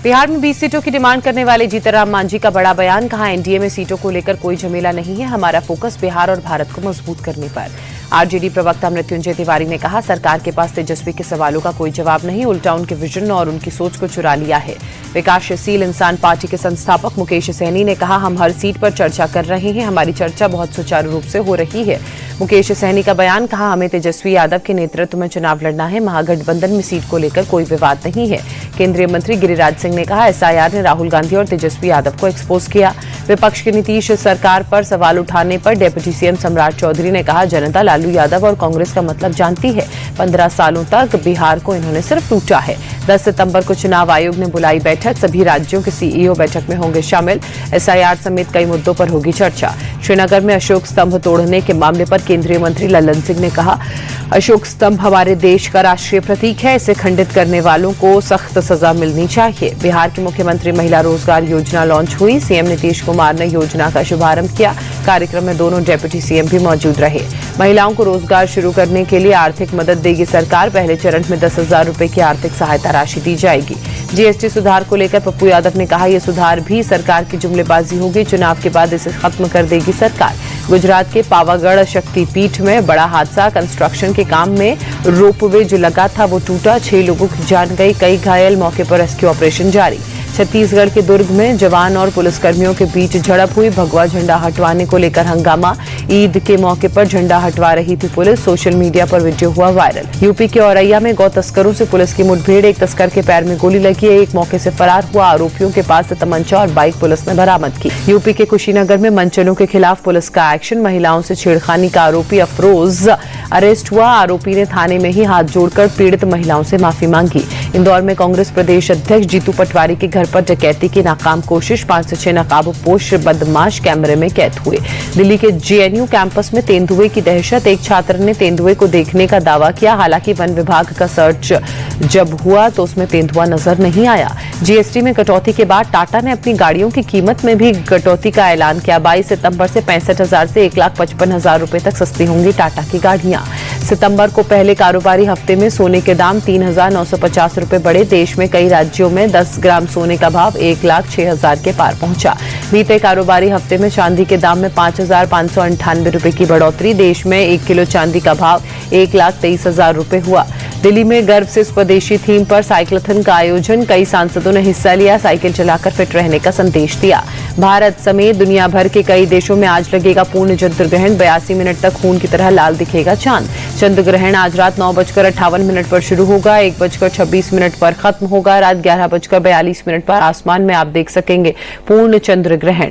बिहार में 20 सीटों की डिमांड करने वाले जीतनराम मांझी का बड़ा बयान। कहा, एनडीए में सीटों को लेकर कोई झमेला नहीं है, हमारा फोकस बिहार और भारत को मजबूत करने पर। आरजेडी प्रवक्ता मृत्युंजय तिवारी ने कहा, सरकार के पास तेजस्वी के सवालों का कोई जवाब नहीं, उल्टा उनके विजन और उनकी सोच को चुरा लिया है। विकासशील इंसान पार्टी के संस्थापक मुकेश सहनी ने कहा, हम हर सीट पर चर्चा कर रहे हैं, हमारी चर्चा बहुत सुचारू रूप से हो रही है। मुकेश सहनी का बयान। कहा, हमें तेजस्वी यादव के नेतृत्व में चुनाव लड़ना है, महागठबंधन में सीट को लेकर कोई विवाद नहीं है। केंद्रीय मंत्री गिरिराज सिंह ने कहा, एसआईआर ने राहुल गांधी और तेजस्वी यादव को एक्सपोज किया। विपक्ष की नीतीश सरकार पर सवाल उठाने पर डिप्टी सीएम सम्राट चौधरी ने कहा, जनता लालू यादव और कांग्रेस का मतलब जानती है। 15 सालों तक बिहार को इन्होंने सिर्फ लूटा है। 10 सितंबर को चुनाव आयोग ने बुलाई बैठक, सभी राज्यों के सीईओ बैठक में होंगे शामिल। एसआईआर समेत कई मुद्दों पर होगी चर्चा। श्रीनगर में अशोक स्तंभ तोड़ने के मामले पर केंद्रीय मंत्री लल्लन सिंह ने कहा, अशोक स्तंभ हमारे देश का राष्ट्रीय प्रतीक है, इसे खंडित करने वालों को सख्त सजा मिलनी चाहिए। बिहार के मुख्यमंत्री महिला रोजगार योजना लॉन्च हुई, सीएम नीतीश कुमार ने योजना का शुभारंभ किया। कार्यक्रम में दोनों डिप्टी सीएम भी मौजूद रहे। महिलाओं को रोजगार शुरू करने के लिए आर्थिक मदद देगी सरकार। पहले चरण में 10,000 रुपए की आर्थिक सहायता राशि दी जाएगी। जीएसटी सुधार को लेकर पप्पू यादव ने कहा, यह सुधार भी सरकार की जुमलेबाजी होगी, चुनाव के बाद इसे खत्म कर देगी सरकार। गुजरात के पावागढ़ शक्तिपीठ में बड़ा हादसा, कंस्ट्रक्शन के काम में रोपवे जो लगा था वो टूटा, 6 लोगों की जान गई, कई घायल, मौके पर रेस्क्यू ऑपरेशन जारी। छत्तीसगढ़ के दुर्ग में जवान और पुलिसकर्मियों के बीच झड़प हुई, भगवा झंडा हटवाने को लेकर हंगामा। ईद के मौके पर झंडा हटवा रही थी पुलिस, सोशल मीडिया पर वीडियो हुआ वायरल। यूपी के औरैया में गौ तस्करों से पुलिस की मुठभेड़, एक तस्कर के पैर में गोली लगी है, एक मौके से फरार हुआ। आरोपियों के पास से तमंचा और बाइक पुलिस ने बरामद की। यूपी के कुशीनगर में मंचनों के खिलाफ पुलिस का एक्शन, महिलाओं से छेड़खानी का आरोपी अफरोज अरेस्ट हुआ। आरोपी ने थाने में ही हाथ जोड़कर पीड़ित महिलाओं से माफी मांगी। इंदौर में कांग्रेस प्रदेश अध्यक्ष जीतू पटवारी के घर पर डकैती की नाकाम कोशिश, 5 से 6 नकाबपोश बदमाश कैमरे में कैद हुए। दिल्ली के जेएनयू कैंपस में तेंदुए की दहशत, एक छात्र ने तेंदुए को देखने का दावा किया, हालांकि वन विभाग का सर्च जब हुआ तो उसमें तेंदुआ नजर नहीं आया। जीएसटी में कटौती के बाद टाटा ने अपनी गाड़ियों की कीमत में भी कटौती का ऐलान किया। 22 सितंबर से 65,000 से 1,55,000 रुपए तक सस्ती होंगी टाटा की गाड़ियां। सितंबर को पहले कारोबारी हफ्ते में सोने के दाम 3,950 रुपए बढ़े। देश में कई राज्यों में 10 ग्राम सोने का भाव 1,06,000 के पार पहुंचा। बीते कारोबारी हफ्ते में चांदी के दाम में 5,598 रुपए की बढ़ोतरी। देश में 1 किलो चांदी का भाव 1,23,000 रुपए हुआ। दिल्ली में गर्व से स्वदेशी थीम पर साइक्लोथन का आयोजन, कई सांसदों ने हिस्सा लिया, साइकिल चलाकर फिट रहने का संदेश दिया। भारत समेत दुनिया भर के कई देशों में आज लगेगा पूर्ण चंद्र ग्रहण, 82 मिनट तक खून की तरह लाल दिखेगा चांद। चंद्र ग्रहण आज रात 9:58 पर शुरू होगा, 1:26 पर खत्म होगा। रात 11:42 पर आसमान में आप देख सकेंगे पूर्ण चंद्र ग्रहण।